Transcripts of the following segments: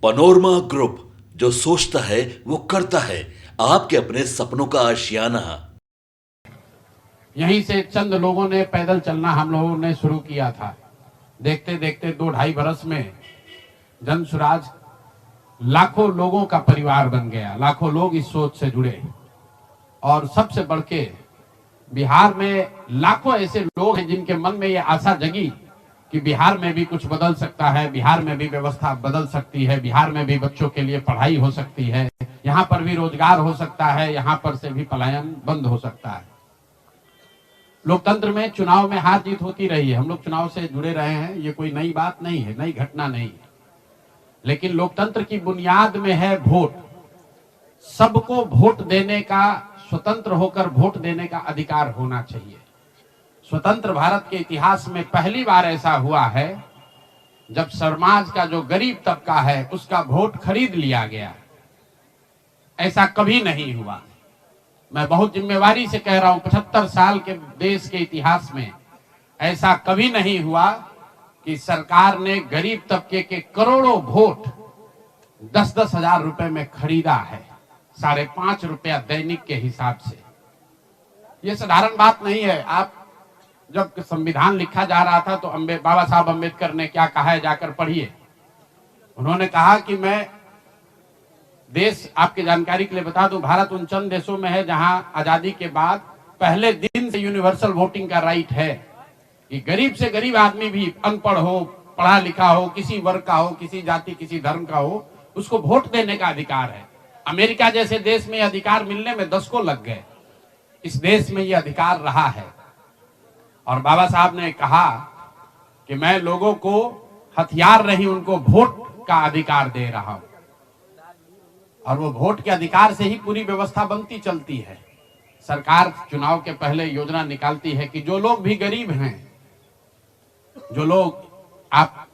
Panorama group, जो सोचता है वो करता है। आपके अपने सपनों का आशियाना। यहीं से चंद लोगों ने पैदल चलना हम लोगों ने शुरू किया था। देखते देखते 2-2.5 बरस में जनसुराज लाखों लोगों का परिवार बन गया। लाखों लोग इस सोच से जुड़े और सबसे बढ़ के बिहार में लाखों ऐसे लोग हैं जिनके मन में ये आशा जगी कि बिहार में भी कुछ बदल सकता है, बिहार में भी व्यवस्था बदल सकती है, बिहार में भी बच्चों के लिए पढ़ाई हो सकती है, यहाँ पर भी रोजगार हो सकता है, यहाँ पर से भी पलायन बंद हो सकता है। लोकतंत्र में चुनाव में हार जीत होती रही है। हम लोग चुनाव से जुड़े रहे हैं, ये कोई नई बात नहीं है, नई घटना नहीं है। लेकिन लोकतंत्र की बुनियाद में है वोट। सबको वोट देने का, स्वतंत्र होकर वोट देने का अधिकार होना चाहिए। स्वतंत्र भारत के इतिहास में पहली बार ऐसा हुआ है जब समाज का जो गरीब तबका है उसका वोट खरीद लिया गया। ऐसा कभी नहीं हुआ। मैं बहुत जिम्मेवारी से कह रहा हूं, 75 साल के देश के इतिहास में ऐसा कभी नहीं हुआ कि सरकार ने गरीब तबके के करोड़ों वोट 10-10 हजार रुपए में खरीदा है, 5.5 रुपया दैनिक के हिसाब से। यह साधारण बात नहीं है। आप जब संविधान लिखा जा रहा था तो बाबा साहब अम्बेडकर ने क्या कहा है, जाकर पढ़िए। उन्होंने कहा कि मैं देश, आपकी जानकारी के लिए बता दूं, भारत उन चंद देशों में है जहां आजादी के बाद पहले दिन से यूनिवर्सल वोटिंग का राइट है कि गरीब से गरीब आदमी भी, अनपढ़ हो, पढ़ा लिखा हो, किसी वर्ग का हो, किसी जाति किसी धर्म का हो, उसको वोट देने का अधिकार है। अमेरिका जैसे देश में अधिकार मिलने में 10 को लग गए। इस देश में यह अधिकार रहा है। और बाबा साहब ने कहा कि मैं लोगों को हथियार नहीं, उनको वोट का अधिकार दे रहा हूं। और वो वोट के अधिकार से ही पूरी व्यवस्था बनती चलती है। सरकार चुनाव के पहले योजना निकालती है कि जो लोग भी गरीब हैं, जो लोग, आप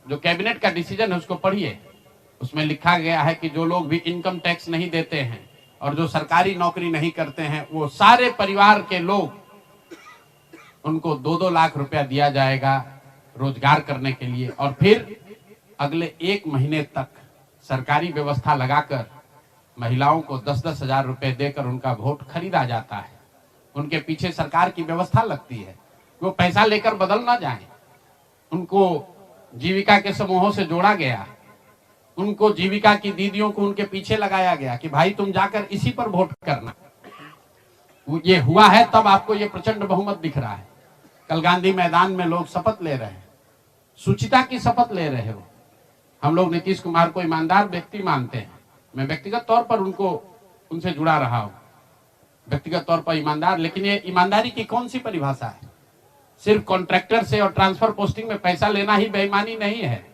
जो कैबिनेट का डिसीजन है उसको पढ़िए, उसमें लिखा गया है कि जो लोग भी इनकम टैक्स नहीं देते हैं और जो सरकारी नौकरी नहीं करते हैं, वो सारे परिवार के लोग, उनको 2-2 लाख रुपया दिया जाएगा रोजगार करने के लिए। और फिर अगले 1 महीने तक सरकारी व्यवस्था लगाकर महिलाओं को 10-10 हजार रुपए देकर उनका वोट खरीदा जाता है। उनके पीछे सरकार की व्यवस्था लगती है, वो पैसा लेकर बदल ना जाए। उनको जीविका के समूहों से जोड़ा गया, उनको जीविका की दीदियों को उनके पीछे लगाया गया कि भाई तुम जाकर इसी पर वोट करना। ये हुआ है तब आपको ये प्रचंड बहुमत दिख रहा है। कल गांधी मैदान में लोग शपथ ले रहे हैं, शुचिता की शपथ ले रहे हो। हम लोग नीतीश कुमार को ईमानदार व्यक्ति मानते हैं। मैं व्यक्तिगत तौर पर उनसे जुड़ा रहा हूं, व्यक्तिगत तौर पर ईमानदार। लेकिन ये ईमानदारी की कौन सी परिभाषा है? सिर्फ कॉन्ट्रैक्टर से और ट्रांसफर पोस्टिंग में पैसा लेना ही बेईमानी नहीं है।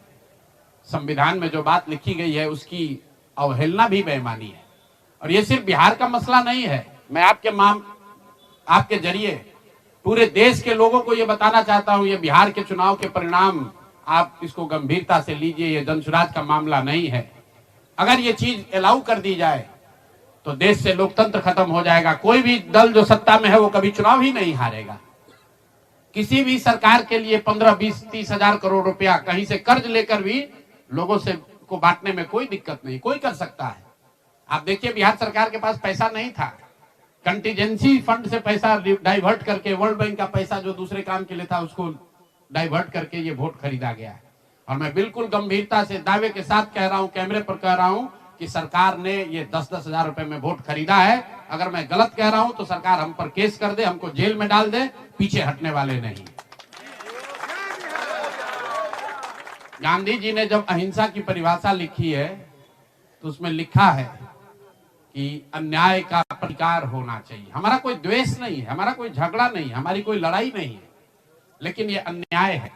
संविधान में जो बात लिखी गई है उसकी अवहेलना भी बेईमानी है। और ये सिर्फ बिहार का मसला नहीं है। मैं आपके जरिए पूरे देश के लोगों को ये बताना चाहता हूं, ये बिहार के चुनाव के परिणाम, आप इसको गंभीरता से लीजिए। ये जनसुराज का मामला नहीं है। अगर ये चीज अलाउ कर दी जाए तो देश से लोकतंत्र खत्म हो जाएगा। कोई भी दल जो सत्ता में है वो कभी चुनाव ही नहीं हारेगा। किसी भी सरकार के लिए 15, 20, 30 हजार करोड़ रुपया कहीं से कर्ज लेकर भी लोगों से को बांटने में कोई दिक्कत नहीं, कोई कर सकता है। आप देखिए, बिहार सरकार के पास पैसा नहीं था, कंटीजेंसी फंड से पैसा डाइवर्ट करके, वर्ल्ड बैंक का पैसा जो दूसरे काम के लिए था उसको डाइवर्ट करके ये वोट खरीदा गया है। और मैं बिल्कुल गंभीरता से दावे के साथ कह रहा हूं, कैमरे पर कह रहा हूं कि सरकार ने ये 10-10 हजार रुपए में वोट खरीदा है। अगर मैं गलत कह रहा हूं तो सरकार हम पर केस कर दे, हमको जेल में डाल दे, पीछे हटने वाले नहीं। गांधी जी ने जब अहिंसा की परिभाषा लिखी है तो उसमें लिखा है कि अन्याय का प्रतिकार होना चाहिए। हमारा कोई द्वेष नहीं है, हमारा कोई झगड़ा नहीं है, हमारी कोई लड़ाई नहीं है, लेकिन ये अन्याय है।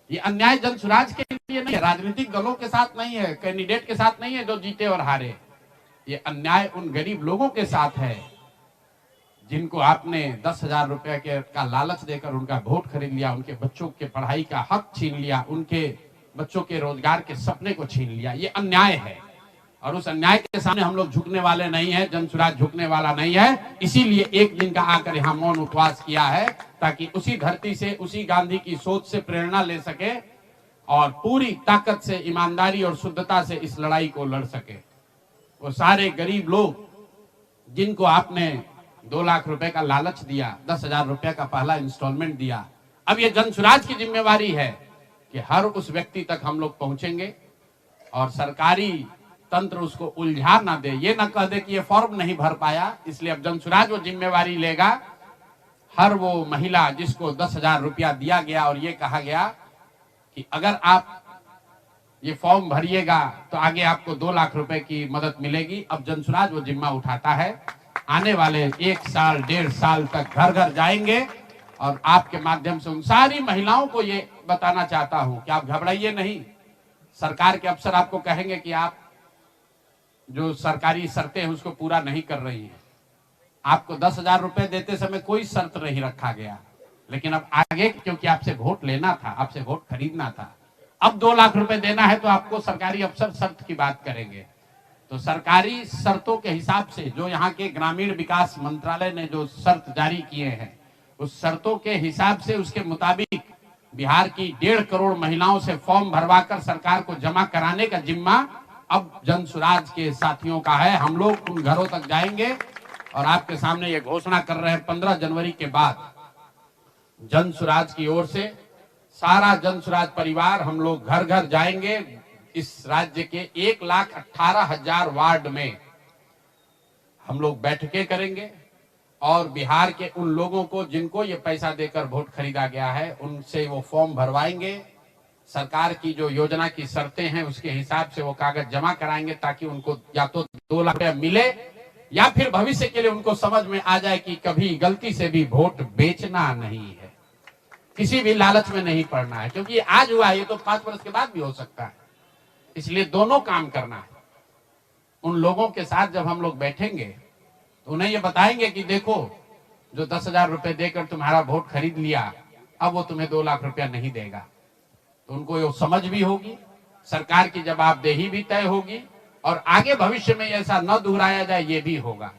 ये अन्याय जनसुराज के लिए नहीं है, राजनीतिक दलों के साथ नहीं है, कैंडिडेट के साथ नहीं है जो जीते और हारे। ये अन्याय उन गरीब लोगों के साथ है जिनको आपने 10 हजार रुपए का लालच देकर उनका वोट खरीद लिया, उनके बच्चों के पढ़ाई का हक छीन लिया, उनके बच्चों के रोजगार के सपने को छीन लिया। ये अन्याय है और उस अन्याय के सामने हम लोग झुकने वाले नहीं है, जनसुराज झुकने वाला नहीं है। इसीलिए एक दिन का आकर यहाँ मौन उपवास किया है ताकि उसी धरती से, उसी गांधी की सोच से प्रेरणा ले सके और पूरी ताकत से, ईमानदारी और शुद्धता से इस लड़ाई को लड़ सके। वो सारे गरीब लोग जिनको आपने 2 लाख रुपए का लालच दिया, 10,000 रुपए का पहला इंस्टॉलमेंट दिया, अब ये जनसुराज की जिम्मेवारी है कि हर उस व्यक्ति तक हम लोग पहुंचेंगे और सरकारी तंत्र उसको उलझा ना दे, ये ना कह दे कि ये फॉर्म नहीं भर पाया। इसलिए अब जनसुराज वो जिम्मेवारी लेगा। हर वो महिला जिसको 10,000 रुपया दिया गया और ये कहा गया कि अगर आप ये फॉर्म भरिएगा तो आगे आपको 2 लाख रुपए की मदद मिलेगी, अब जनसुराज वो जिम्मा उठाता है। आने वाले 1 साल 1.5 साल तक घर घर जाएंगे और आपके माध्यम से उन सारी महिलाओं को ये बताना चाहता हूं कि आप घबराइए नहीं। सरकार के अफसर आपको कहेंगे कि आप जो सरकारी शर्तें हैं उसको पूरा नहीं कर रही हैं। आपको 10,000 रुपए देते समय कोई शर्त नहीं रखा गया, लेकिन अब आगे क्योंकि आपसे वोट लेना था, आपसे वोट खरीदना था, अब 2 लाख रुपए देना है तो आपको सरकारी अफसर शर्त की बात करेंगे। तो सरकारी शर्तों के हिसाब से जो यहाँ के ग्रामीण विकास मंत्रालय ने जो शर्त जारी किए हैं, उस शर्तों के हिसाब से उसके मुताबिक बिहार की 1.5 करोड़ महिलाओं से फॉर्म भरवाकर सरकार को जमा कराने का जिम्मा अब जनसुराज के साथियों का है। हम लोग उन घरों तक जाएंगे और आपके सामने ये घोषणा कर रहे हैं 15 जनवरी के बाद जनसुराज की ओर से सारा जनसुराज परिवार हम लोग घर घर जाएंगे। इस राज्य के 1,18,000 वार्ड में हम लोग बैठकें करेंगे और बिहार के उन लोगों को जिनको ये पैसा देकर वोट खरीदा गया है उनसे वो फॉर्म भरवाएंगे। सरकार की जो योजना की शर्तें हैं उसके हिसाब से वो कागज जमा कराएंगे ताकि उनको या तो 2 लाख रुपया मिले या फिर भविष्य के लिए उनको समझ में आ जाए कि कभी गलती से भी वोट बेचना नहीं है, किसी भी लालच में नहीं पड़ना है, क्योंकि ये आज हुआ है, ये तो 5 वर्ष के बाद भी हो सकता है। इसलिए दोनों काम करना है। उन लोगों के साथ जब हम लोग बैठेंगे तो उन्हें ये बताएंगे कि देखो जो 10,000 रुपए देकर तुम्हारा वोट खरीद लिया, अब वो तुम्हें 2 लाख रुपया नहीं देगा। तो उनको ये समझ भी होगी, सरकार की जवाबदेही भी तय होगी और आगे भविष्य में ऐसा न दोहराया जाए ये भी होगा।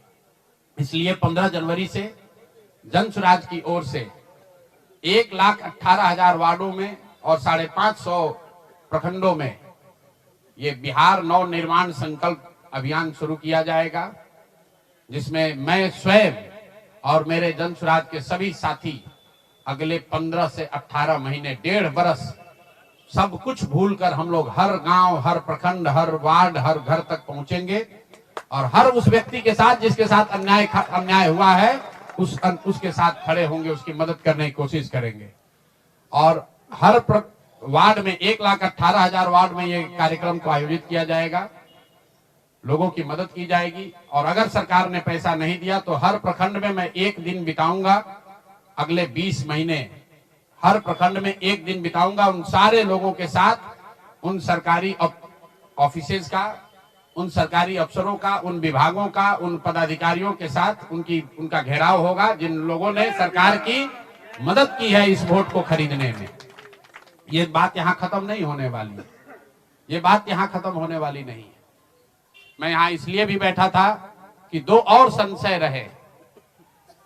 इसलिए 15 जनवरी से जनसुराज की ओर से 1,18,000 वार्डों में और 550 प्रखंडों में ये बिहार नव निर्माण संकल्प अभियान शुरू किया जाएगा, जिसमें मैं स्वयं और मेरे जनसुराज के सभी साथी अगले 15 से 18 महीने 1.5 बरस सब कुछ भूलकर हम लोग हर गांव, हर प्रखंड, हर वार्ड, हर घर तक पहुंचेंगे और हर उस व्यक्ति के साथ जिसके साथ अन्याय हुआ है उसके साथ खड़े होंगे, उसकी मदद करने की कोशिश करेंगे। और हर वार्ड में 1,18,000 वार्ड में ये कार्यक्रम को आयोजित किया जाएगा, लोगों की मदद की जाएगी। और अगर सरकार ने पैसा नहीं दिया तो हर प्रखंड में मैं 1 दिन बिताऊंगा, अगले 20 महीने हर प्रखंड में 1 दिन बिताऊंगा उन सारे लोगों के साथ, उन सरकारी ऑफिसेज का, उन सरकारी अफसरों का, उन विभागों का, उन पदाधिकारियों के साथ उनका घेराव होगा जिन लोगों ने सरकार की मदद की है इस वोट को खरीदने में। ये बात यहाँ खत्म नहीं होने वाली है, ये बात यहाँ खत्म होने वाली नहीं है। मैं यहाँ इसलिए भी बैठा था कि 2 और संशय रहे।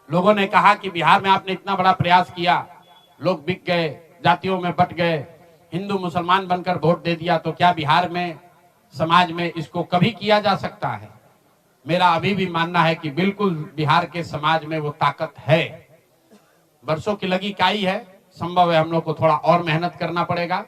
लोगों ने कहा कि बिहार में आपने इतना बड़ा प्रयास किया, लोग बिक गए, जातियों में बट गए, हिंदू मुसलमान बनकर वोट दे दिया, तो क्या बिहार में समाज में इसको कभी किया जा सकता है? मेरा अभी भी मानना है कि बिल्कुल बिहार के समाज में वो ताकत है। वर्षों की लगी काई है, संभव है हम लोग को थोड़ा और मेहनत करना पड़ेगा।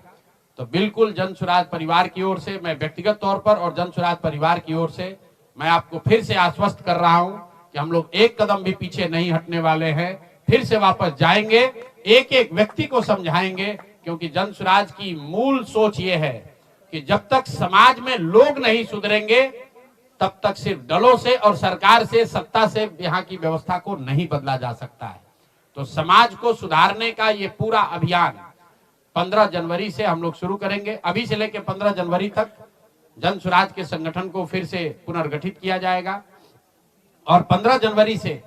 तो बिल्कुल जनसुराज परिवार की ओर से, मैं व्यक्तिगत तौर पर और जनसुराज परिवार की ओर से मैं आपको फिर से आश्वस्त कर रहा हूं कि हम लोग 1 कदम भी पीछे नहीं हटने वाले हैं। फिर से वापस जाएंगे, एक एक व्यक्ति को समझाएंगे, क्योंकि जनसुराज की मूल सोच ये है कि जब तक समाज में लोग नहीं सुधरेंगे तब तक सिर्फ दलों से और सरकार से, सत्ता से यहाँ की व्यवस्था को नहीं बदला जा सकता है। तो समाज को सुधारने का ये पूरा अभियान 15 जनवरी से हम लोग शुरू करेंगे। अभी से लेकर 15 जनवरी तक जनसुराज के संगठन को फिर से पुनर्गठित किया जाएगा और 15 जनवरी से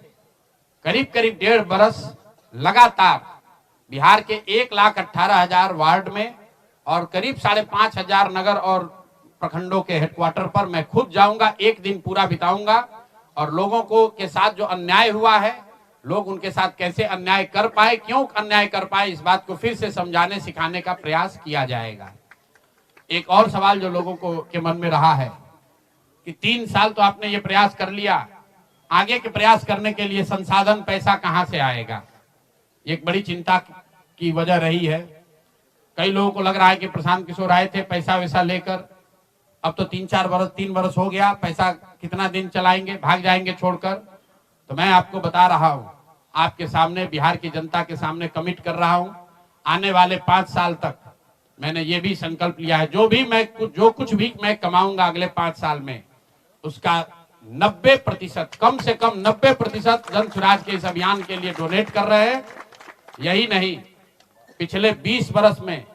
करीब 1.5 बरस लगातार बिहार के 1,18,000 वार्ड में और करीब 5,500 नगर और प्रखंडों के हेडक्वार्टर पर मैं खुद जाऊंगा, 1 दिन पूरा बिताऊंगा और लोगों को के साथ जो अन्याय हुआ है, लोग उनके साथ कैसे अन्याय कर पाए, क्यों अन्याय कर पाए, इस बात को फिर से समझाने सिखाने का प्रयास किया जाएगा। एक और सवाल जो लोगों को के मन में रहा है कि 3 साल तो आपने ये प्रयास कर लिया, आगे के प्रयास करने के लिए संसाधन पैसा कहां से आएगा, एक बड़ी चिंता की वजह रही है। कई लोगों को लग रहा है कि प्रशांत किशोर आए थे पैसा वैसा लेकर, अब तो 3 वर्ष हो गया, पैसा कितना दिन चलाएंगे, भाग जाएंगे छोड़कर। तो मैं आपको बता रहा हूं, आपके सामने, बिहार की जनता के सामने कमिट कर रहा हूं, आने वाले 5 साल तक मैंने ये भी संकल्प लिया है, जो कुछ भी मैं कमाऊंगा अगले 5 साल में, उसका 90%, कम से कम 90% जन स्वराज के इस अभियान के लिए डोनेट कर रहे हैं। यही नहीं, पिछले 20 वर्ष में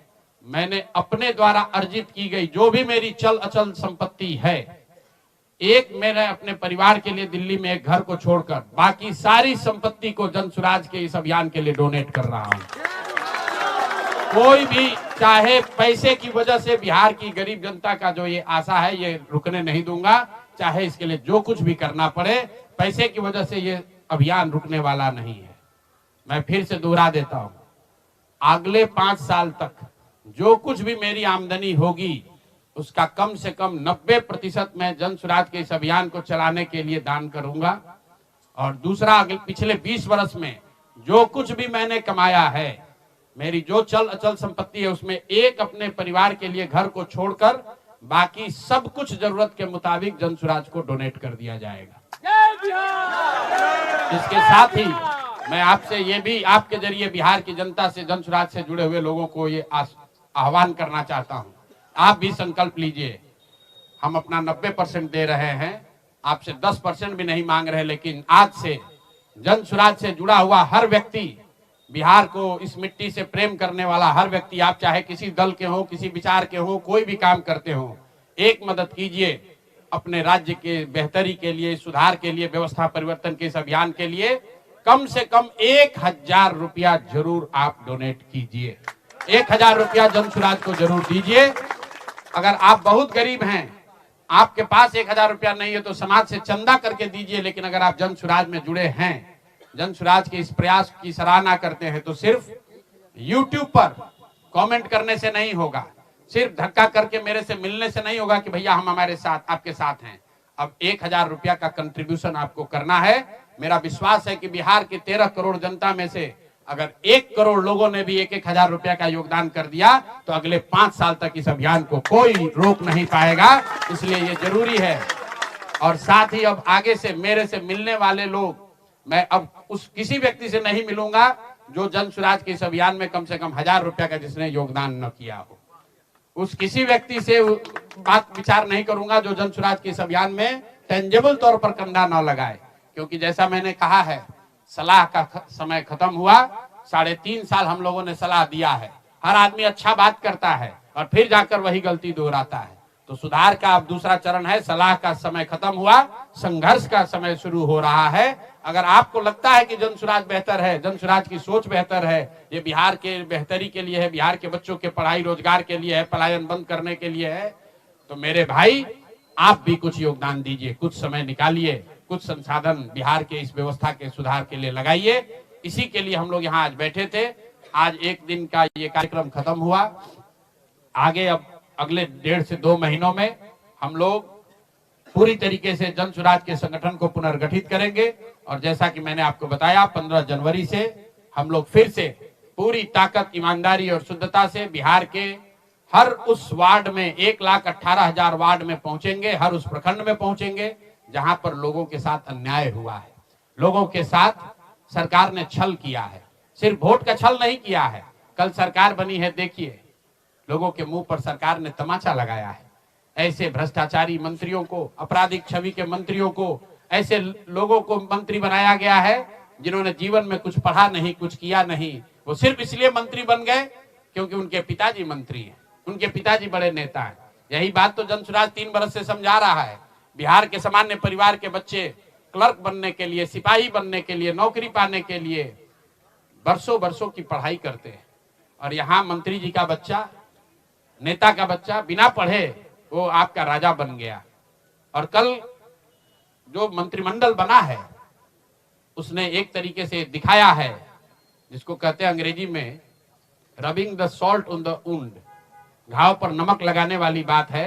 मैंने अपने द्वारा अर्जित की गई जो भी मेरी चल अचल संपत्ति है, एक मैंने अपने परिवार के लिए दिल्ली में एक घर को छोड़कर बाकी सारी संपत्ति को जन स्वराज के इस अभियान के लिए डोनेट कर रहा हूं। कोई भी चाहे पैसे की वजह से बिहार की गरीब जनता का जो ये आशा है ये रुकने नहीं दूंगा, चाहे इसके लिए जो कुछ भी करना पड़े, पैसे की वजह से ये अभियान रुकने वाला नहीं है। मैं फिर से दोहरा देता हूं, अगले 5 साल तक जो कुछ भी मेरी आमदनी होगी उसका कम से कम 90% मैं जन स्वराज के इस अभियान को चलाने के लिए दान करूंगा। और दूसरा, पिछले 20 वर्ष में जो कुछ भी मैंने कमाया है, मेरी जो चल अचल संपत्ति है, उसमें एक अपने परिवार के लिए घर को छोड़कर बाकी सब कुछ जरूरत के मुताबिक जन स्वराज को डोनेट कर दिया जाएगा। इसके साथ ही मैं आपसे ये भी, आपके जरिए बिहार की जनता से, जन स्वराज से जुड़े हुए लोगों को ये आह्वान करना चाहता हूं, आप भी संकल्प लीजिए। हम अपना 90% दे रहे हैं, आपसे 10% भी नहीं मांग रहे, लेकिन आज से जन स्वराज से जुड़ा हुआ हर व्यक्ति, बिहार को इस मिट्टी से प्रेम करने वाला हर व्यक्ति, आप चाहे किसी दल के हो, किसी विचार के हो, कोई भी काम करते हो, एक मदद कीजिए अपने राज्य के बेहतरी के लिए, सुधार के लिए, व्यवस्था परिवर्तन के इस अभियान के लिए। कम से कम 1000 रुपया जरूर आप डोनेट कीजिए, 1000 रुपया जन स्वराज को जरूर दीजिए। अगर आप बहुत गरीब हैं, आपके पास 1000 रुपया नहीं है, तो समाज से चंदा करके दीजिए। लेकिन अगर आप जन स्वराज में जुड़े हैं, जन स्वराज के इस प्रयास की सराहना करते हैं, तो सिर्फ YouTube पर कमेंट करने से नहीं होगा, सिर्फ धक्का करके मेरे से मिलने से नहीं होगा कि भैया हम हमारे साथ, आपके साथ हैं। अब 1000 रुपया का कंट्रीब्यूशन आपको करना है। मेरा विश्वास है कि बिहार की 13 करोड़ जनता में से अगर 1 करोड़ लोगों ने भी 1-1000 रुपया का योगदान कर दिया, तो अगले 5 साल तक इस अभियान को कोई रोक नहीं पाएगा। इसलिए ये जरूरी है। और साथ ही अब आगे से मेरे से मिलने वाले लोग, मैं अब उस किसी व्यक्ति से नहीं मिलूंगा जो जन स्वराज के इस अभियान में कम से कम 1000 रुपया का जिसने योगदान न किया हो। उस किसी व्यक्ति से बात विचार नहीं करूंगा जो जन स्वराज के इस अभियान में टेंजेबल तौर पर कंधा न लगाए। क्योंकि जैसा मैंने कहा है, सलाह का समय खत्म हुआ। 3.5 साल हम लोगों ने सलाह दिया है। हर आदमी अच्छा बात करता है और फिर जाकर वही गलती दोहराता है। तो सुधार का अब दूसरा चरण है। सलाह का समय खत्म हुआ, संघर्ष का समय शुरू हो रहा है। अगर आपको लगता है कि जन स्वराज बेहतर है, जन स्वराज की सोच बेहतर है, ये बिहार के बेहतरी के लिए है, बिहार के बच्चों के पढ़ाई रोजगार के लिए है, पलायन बंद करने के लिए है, तो मेरे भाई आप भी कुछ योगदान दीजिए, कुछ समय निकालिए, कुछ संसाधन बिहार के इस व्यवस्था के सुधार के लिए लगाइए। इसी के लिए हम लोग यहाँ आज बैठे थे। आज एक दिन का ये कार्यक्रम खत्म हुआ। आगे अब अगले 1.5 से 2 महीनों में हम लोग पूरी तरीके से जन स्वराज के संगठन को पुनर्गठित करेंगे। और जैसा कि मैंने आपको बताया, 15 जनवरी से हम लोग फिर से पूरी ताकत, ईमानदारी और शुद्धता से बिहार के हर उस वार्ड में 1,18,000 वार्ड में पहुंचेंगे, हर उस प्रखंड में पहुंचेंगे जहां पर लोगों के साथ अन्याय हुआ है, लोगों के साथ सरकार ने छल किया है। सिर्फ वोट का छल नहीं किया है, कल सरकार बनी है, देखिए लोगों के मुंह पर सरकार ने तमाचा लगाया है। ऐसे भ्रष्टाचारी मंत्रियों को, आपराधिक छवि के मंत्रियों को, ऐसे लोगों को मंत्री बनाया गया है जिन्होंने जीवन में कुछ पढ़ा नहीं, कुछ किया नहीं। वो सिर्फ इसलिए मंत्री बन गए क्योंकि उनके पिताजी मंत्री हैं, उनके पिताजी बड़े नेता हैं। यही बात तो जन स्वराज 3 वर्ष से समझा रहा है। बिहार के सामान्य परिवार के बच्चे क्लर्क बनने के लिए, सिपाही बनने के लिए, नौकरी पाने के लिए बरसों बरसों की पढ़ाई करते हैं। और यहाँ मंत्री जी का बच्चा, नेता का बच्चा बिना पढ़े वो आपका राजा बन गया। और कल जो मंत्रिमंडल बना है उसने एक तरीके से दिखाया है, जिसको कहते हैं अंग्रेजी में rubbing the salt on the wound, घाव पर नमक लगाने वाली बात है।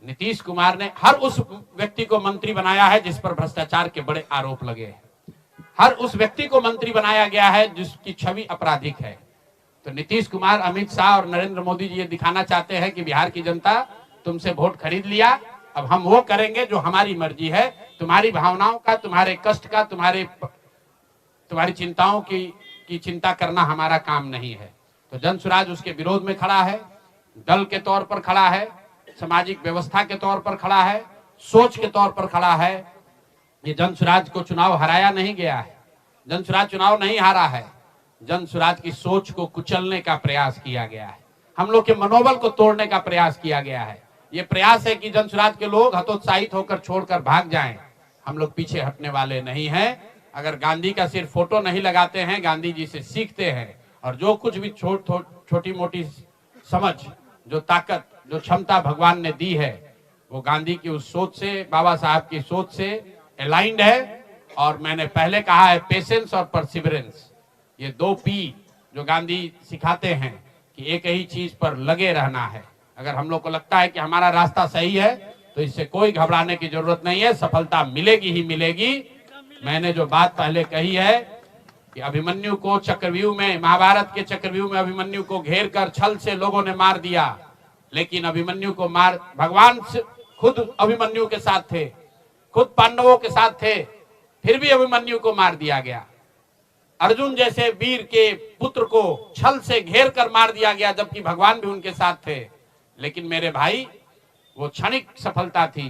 नीतीश कुमार ने हर उस व्यक्ति को मंत्री बनाया है जिस पर भ्रष्टाचार के बड़े आरोप लगे हैं। हर उस व्यक्ति को मंत्री बनाया गया है जिसकी छवि आपराधिक है। तो नीतीश कुमार, अमित शाह और नरेंद्र मोदी जी ये दिखाना चाहते हैं कि बिहार की जनता तुमसे वोट खरीद लिया, अब हम वो करेंगे जो हमारी मर्जी है। तुम्हारी भावनाओं का, तुम्हारे कष्ट का, तुम्हारी चिंताओं की चिंता करना हमारा काम नहीं है। तो जन स्वराज उसके विरोध में खड़ा है, दल के तौर पर खड़ा है, सामाजिक व्यवस्था के तौर पर खड़ा है, सोच के तौर पर खड़ा है। ये जन स्वराज को चुनाव हराया नहीं गया है, जन स्वराज चुनाव नहीं हारा है, जन स्वराज की सोच को कुचलने का प्रयास किया गया है, हम लोग के मनोबल को तोड़ने का प्रयास किया गया है। ये प्रयास है कि जन स्वराज के लोग हतोत्साहित होकर छोड़कर भाग जाएं। हम लोग पीछे हटने वाले नहीं हैं। अगर गांधी का सिर्फ फोटो नहीं लगाते हैं, गांधी जी से सीखते हैं और जो कुछ भी छोटी मोटी समझ, जो ताकत, जो क्षमता भगवान ने दी है, वो गांधी की उस सोच से, बाबा साहब की सोच से अलाइंड है। और मैंने पहले कहा है, पेशेंस और परसिवरेंस, ये 2 P जो गांधी सिखाते हैं कि एक ही चीज पर लगे रहना है। अगर हम लोग को लगता है कि हमारा रास्ता सही है तो इससे कोई घबराने की जरूरत नहीं है, सफलता मिलेगी ही मिलेगी। मैंने जो बात पहले कही है कि अभिमन्यु को चक्रव्यूह में, महाभारत के चक्रव्यूह में अभिमन्यु को घेर कर छल से लोगों ने मार दिया, लेकिन अभिमन्यु को भगवान खुद अभिमन्यु के साथ थे, खुद पांडवों के साथ थे, फिर भी अभिमन्यु को मार दिया गया। अर्जुन जैसे वीर के पुत्र को छल से घेर कर मार दिया गया, जबकि भगवान भी उनके साथ थे। लेकिन मेरे भाई, वो क्षणिक सफलता थी,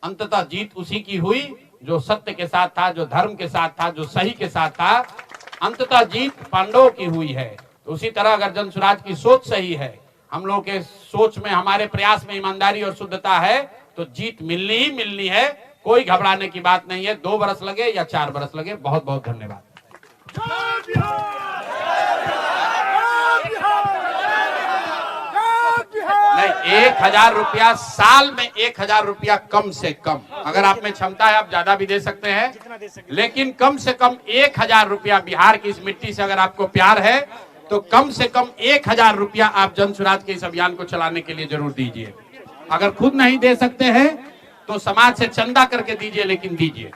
अंततः जीत उसी की हुई जो सत्य के साथ था, जो धर्म के साथ था, जो सही के साथ था। अंततः जीत पांडवों की हुई है। तो उसी तरह अगर जन स्वराज की सोच सही है, हम लोग के सोच में, हमारे प्रयास में ईमानदारी और शुद्धता है, तो जीत मिलनी ही मिलनी है। कोई घबराने की बात नहीं है। 2 बरस लगे या 4 बरस लगे। बहुत बहुत धन्यवाद। नहीं, 1000 रुपया साल में, 1000 रुपया कम से कम। अगर आप में क्षमता है आप ज्यादा भी दे सकते हैं, लेकिन कम से कम 1000 रुपया। बिहार की इस मिट्टी से अगर आपको प्यार है तो कम से कम 1000 रुपया आप जन स्वराज के इस अभियान को चलाने के लिए जरूर दीजिए। अगर खुद नहीं दे सकते हैं तो समाज से चंदा करके दीजिए, लेकिन दीजिए।